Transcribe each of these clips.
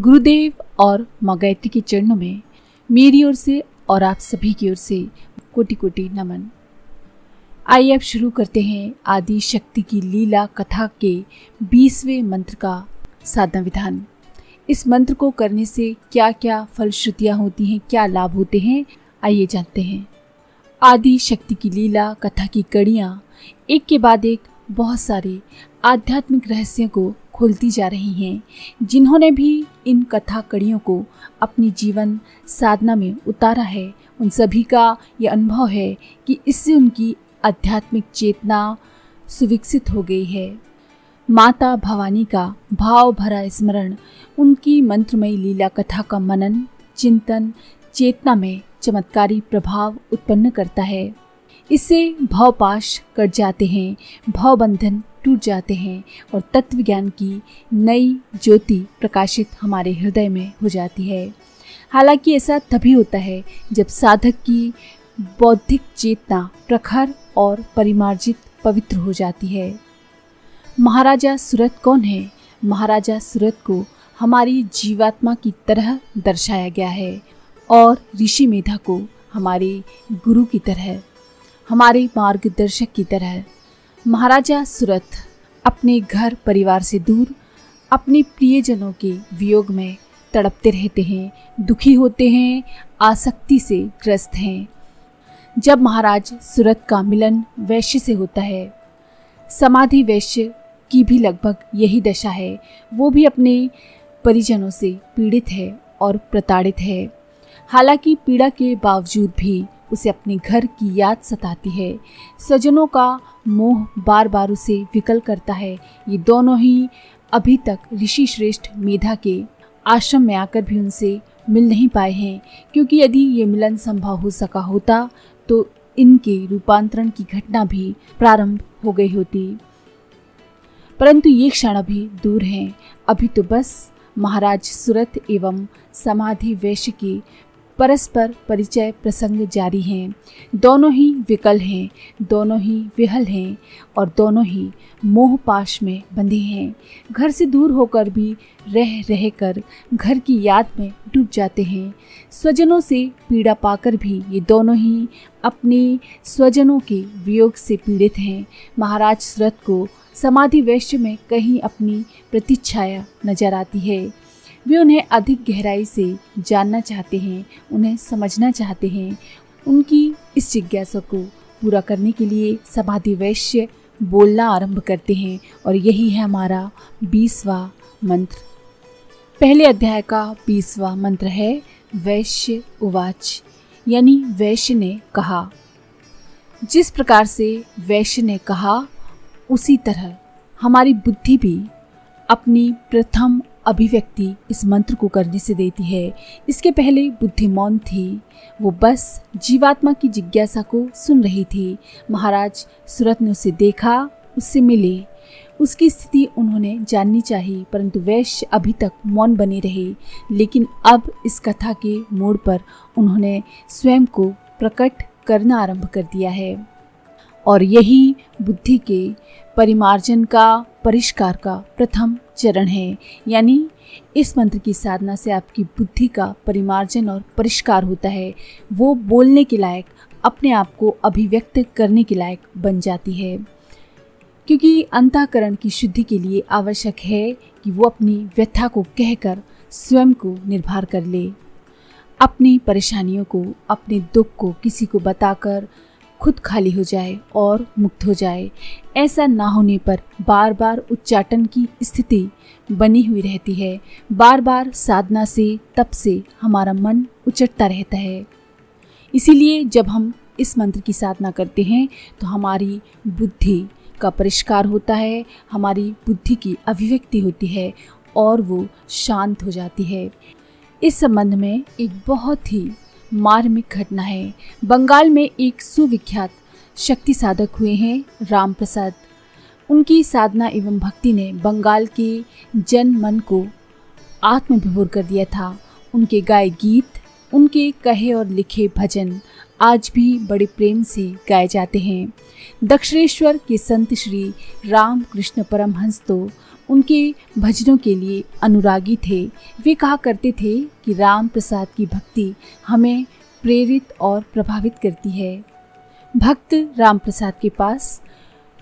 गुरुदेव और माँ गायत्री के चरणों में मेरी ओर से और आप सभी की ओर से कोटि कोटि नमन। आइए अब शुरू करते हैं आदि शक्ति की लीला कथा के 20वें मंत्र का साधना विधान। इस मंत्र को करने से क्या क्या फलश्रुतियाँ होती हैं, क्या लाभ होते हैं, आइए जानते हैं। आदि शक्ति की लीला कथा की कड़ियाँ एक के बाद एक बहुत सारे आध्यात्मिक रहस्यों को खोलती जा रही हैं। जिन्होंने भी इन कथा कड़ियों को अपनी जीवन साधना में उतारा है, उन सभी का ये अनुभव है कि इससे उनकी आध्यात्मिक चेतना सुविकसित हो गई है। माता भवानी का भाव भरा स्मरण उनकी मंत्रमयी लीला कथा का मनन चिंतन चेतना में चमत्कारी प्रभाव उत्पन्न करता है। इससे भवपाश कट जाते हैं, भवबंधन टूट जाते हैं और तत्व ज्ञान की नई ज्योति प्रकाशित हमारे हृदय में हो जाती है। हालांकि ऐसा तभी होता है जब साधक की बौद्धिक चेतना प्रखर और परिमार्जित पवित्र हो जाती है। महाराजा सुरथ कौन है? महाराजा सुरथ को हमारी जीवात्मा की तरह दर्शाया गया है और ऋषि मेधा को हमारे गुरु की तरह, हमारे मार्गदर्शक की तरह। महाराजा सुरथ अपने घर परिवार से दूर अपने प्रियजनों के वियोग में तड़पते रहते हैं, दुखी होते हैं, आसक्ति से ग्रस्त हैं। जब महाराज सुरथ का मिलन वैश्य से होता है, समाधि वैश्य की भी लगभग यही दशा है। वो भी अपने परिजनों से पीड़ित है और प्रताड़ित है। हालांकि पीड़ा के बावजूद भी उसे अपने घर की याद सताती है। स्वजनों का मोह बार बार उसे विकल करता है। ये दोनों ही अभी तक ऋषि श्रेष्ठ मेधा के आश्रम में आकर भी उनसे मिल नहीं पाए हैं, क्योंकि यदि ये मिलन संभव हो सका होता तो इनके रूपांतरण की घटना भी प्रारंभ हो गई होती। परंतु ये क्षण अभी दूर हैं। अभी तो बस महाराज सुरथ एवं समाधि वैश्य की परस्पर परिचय प्रसंग जारी हैं। दोनों ही विकल हैं, दोनों ही विहल हैं और दोनों ही मोह पाश में बंधे हैं। घर से दूर होकर भी रह कर घर की याद में डूब जाते हैं। स्वजनों से पीड़ा पाकर भी ये दोनों ही अपने स्वजनों के वियोग से पीड़ित हैं। महाराज सुरथ को समाधि वैश्य में कहीं अपनी प्रतीक्षाया नजर आती है। वे उन्हें अधिक गहराई से जानना चाहते हैं, उन्हें समझना चाहते हैं। उनकी इस जिज्ञासा को पूरा करने के लिए समाधि वैश्य बोलना आरंभ करते हैं और यही है हमारा 20वां मंत्र। पहले अध्याय का 20वां मंत्र है वैश्य उवाच, यानी वैश्य ने कहा। जिस प्रकार से वैश्य ने कहा उसी तरह हमारी बुद्धि भी अपनी प्रथम अभिव्यक्ति इस मंत्र को करने से देती है। इसके पहले बुद्धि मौन थी, वो बस जीवात्मा की जिज्ञासा को सुन रही थी। महाराज सुरथ ने उसे देखा, उससे मिले, उसकी स्थिति उन्होंने जाननी चाहिए, परंतु वैश्य अभी तक मौन बने रहे। लेकिन अब इस कथा के मोड़ पर उन्होंने स्वयं को प्रकट करना आरंभ कर दिया है और यही बुद्धि के परिमार्जन का, परिष्कार का प्रथम चरण है। यानी इस मंत्र की साधना से आपकी बुद्धि का परिमार्जन और परिष्कार होता है। वो बोलने के लायक, अपने आप को अभिव्यक्त करने के लायक बन जाती है, क्योंकि अंतःकरण की शुद्धि के लिए आवश्यक है कि वो अपनी व्यथा को कहकर स्वयं को निर्भर कर ले। अपनी परेशानियों को, अपने दुख को किसी को बताकर खुद खाली हो जाए और मुक्त हो जाए। ऐसा ना होने पर बार बार उच्चाटन की स्थिति बनी हुई रहती है। बार बार साधना से, तप से हमारा मन उचटता रहता है। इसीलिए जब हम इस मंत्र की साधना करते हैं तो हमारी बुद्धि का परिष्कार होता है, हमारी बुद्धि की अभिव्यक्ति होती है और वो शांत हो जाती है। इस संबंध में एक बहुत ही मार्मिक घटना है। बंगाल में एक सुविख्यात शक्ति साधक हुए हैं राम प्रसाद। उनकी साधना एवं भक्ति ने बंगाल के जन मन को आत्मविभोर कर दिया था। उनके गाए गीत, उनके कहे और लिखे भजन आज भी बड़े प्रेम से गाए जाते हैं। दक्षिणेश्वर के संत श्री राम कृष्ण परमहंस तो उनके भजनों के लिए अनुरागी थे। वे कहा करते थे कि राम प्रसाद की भक्ति हमें प्रेरित और प्रभावित करती है। भक्त राम प्रसाद के पास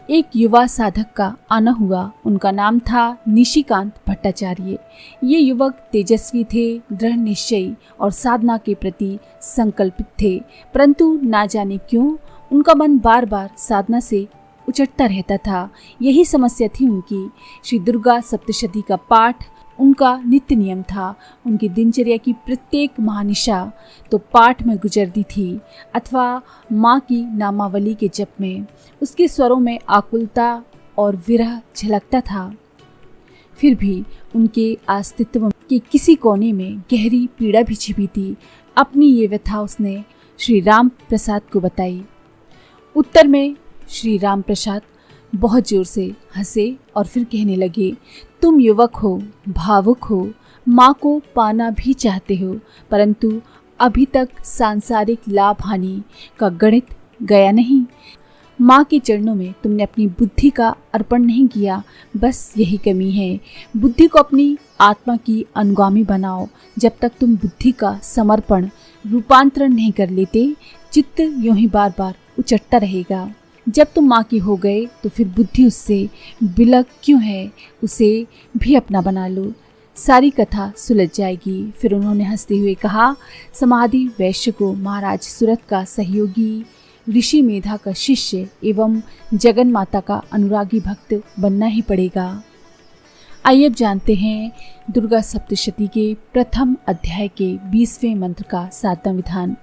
एक युवा साधक का आना हुआ। उनका नाम था निशिकांत भट्टाचार्य। ये युवक तेजस्वी थे, दृढ़ निश्चयी और साधना के प्रति संकल्पित थे, परंतु ना जाने क्यों उनका मन बार बार साधना से उचटता रहता था। यही समस्या थी उनकी। श्री दुर्गा सप्तशती का पाठ उनका नित्य नियम था। उनकी दिनचर्या की प्रत्येक महानिशा तो पाठ में गुजरती थी अथवा माँ की नामावली के जप में। उसके स्वरों में आकुलता और विरह झलकता था। फिर भी उनके अस्तित्व के किसी कोने में गहरी पीड़ा भी छिपी थी। अपनी ये व्यथा उसने श्री राम प्रसाद को बताई। उत्तर में श्री राम प्रसाद बहुत जोर से हंसे और फिर कहने लगे, तुम युवक हो, भावुक हो, माँ को पाना भी चाहते हो, परंतु अभी तक सांसारिक लाभ हानि का गणित गया नहीं। माँ के चरणों में तुमने अपनी बुद्धि का अर्पण नहीं किया, बस यही कमी है। बुद्धि को अपनी आत्मा की अनुगामी बनाओ। जब तक तुम बुद्धि का समर्पण रूपांतरण नहीं कर लेते, चित्त यूं ही बार बार उचटता रहेगा। जब तुम माँ की हो गए तो फिर बुद्धि उससे बिलक क्यों है, उसे भी अपना बना लो, सारी कथा सुलझ जाएगी। फिर उन्होंने हंसते हुए कहा, समाधि वैश्य को महाराज सुरत का सहयोगी, ऋषि मेधा का शिष्य एवं जगन माता का अनुरागी भक्त बनना ही पड़ेगा। आइए अब जानते हैं दुर्गा सप्तशती के प्रथम अध्याय के 20वें मंत्र का 7वां विधान।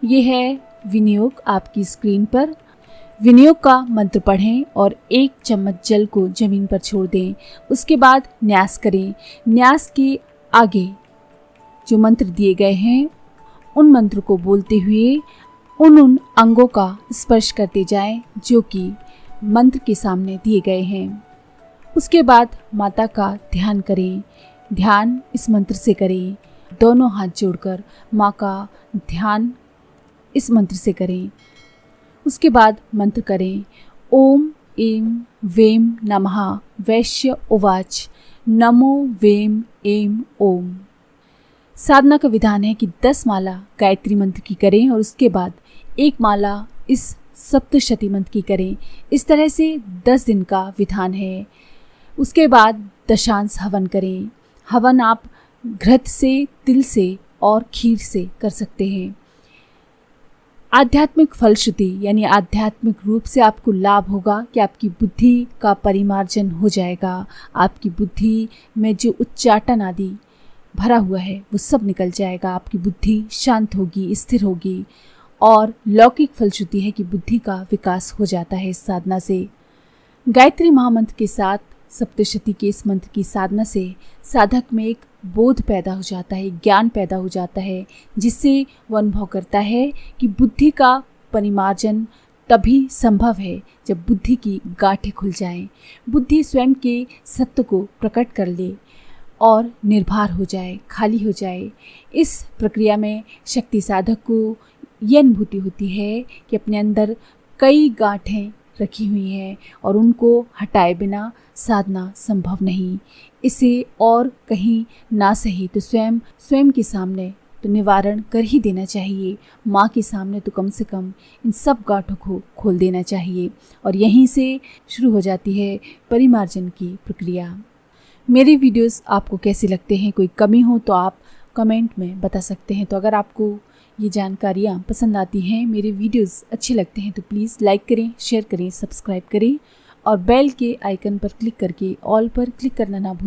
ये है विनियोग। आपकी स्क्रीन पर विनियोग का मंत्र पढ़ें और 1 चम्मच जल को जमीन पर छोड़ दें। उसके बाद न्यास करें। न्यास के आगे जो मंत्र दिए गए हैं उन मंत्र को बोलते हुए उन अंगों का स्पर्श करते जाएं जो कि मंत्र के सामने दिए गए हैं। उसके बाद माता का ध्यान करें। ध्यान इस मंत्र से करें। दोनों हाथ जोड़कर माँ का ध्यान इस मंत्र से करें। उसके बाद मंत्र करें, ओम एम वेम नमः वैश्य उवाच नमो वेम एम ओम। साधना का विधान है कि 10 माला गायत्री मंत्र की करें और उसके बाद 1 माला इस सप्तशती मंत्र की करें। इस तरह से 10 दिन का विधान है। उसके बाद दशांश हवन करें। हवन आप घृत से, तिल से और खीर से कर सकते हैं। आध्यात्मिक फलश्रुति यानी आध्यात्मिक रूप से आपको लाभ होगा कि आपकी बुद्धि का परिमार्जन हो जाएगा। आपकी बुद्धि में जो उच्चाटन आदि भरा हुआ है वो सब निकल जाएगा। आपकी बुद्धि शांत होगी, स्थिर होगी। और लौकिक फलश्रुति है कि बुद्धि का विकास हो जाता है इस साधना से। गायत्री महामंत्र के साथ सप्तशती के इस मंत्र की साधना से साधक में एक बोध पैदा हो जाता है, ज्ञान पैदा हो जाता है, जिससे वह अनुभव करता है कि बुद्धि का परिमार्जन तभी संभव है जब बुद्धि की गांठें खुल जाएं, बुद्धि स्वयं के सत्य को प्रकट कर ले और निर्भर हो जाए, खाली हो जाए। इस प्रक्रिया में शक्ति साधक को यह अनुभूति होती है कि अपने अंदर कई गांठें रखी हुई हैं और उनको हटाए बिना साधना संभव नहीं। इसे और कहीं ना सही तो स्वयं के सामने तो निवारण कर ही देना चाहिए। माँ के सामने तो कम से कम इन सब गांठों को खोल देना चाहिए और यहीं से शुरू हो जाती है परिमार्जन की प्रक्रिया। मेरे वीडियोस आपको कैसे लगते हैं? कोई कमी हो तो आप कमेंट में बता सकते हैं। तो अगर आपको ये जानकारियाँ पसंद आती हैं, मेरे वीडियोस अच्छे लगते हैं तो प्लीज़ लाइक करें, शेयर करें, सब्सक्राइब करें और बेल के आइकन पर क्लिक करके ऑल पर क्लिक करना ना भूलें।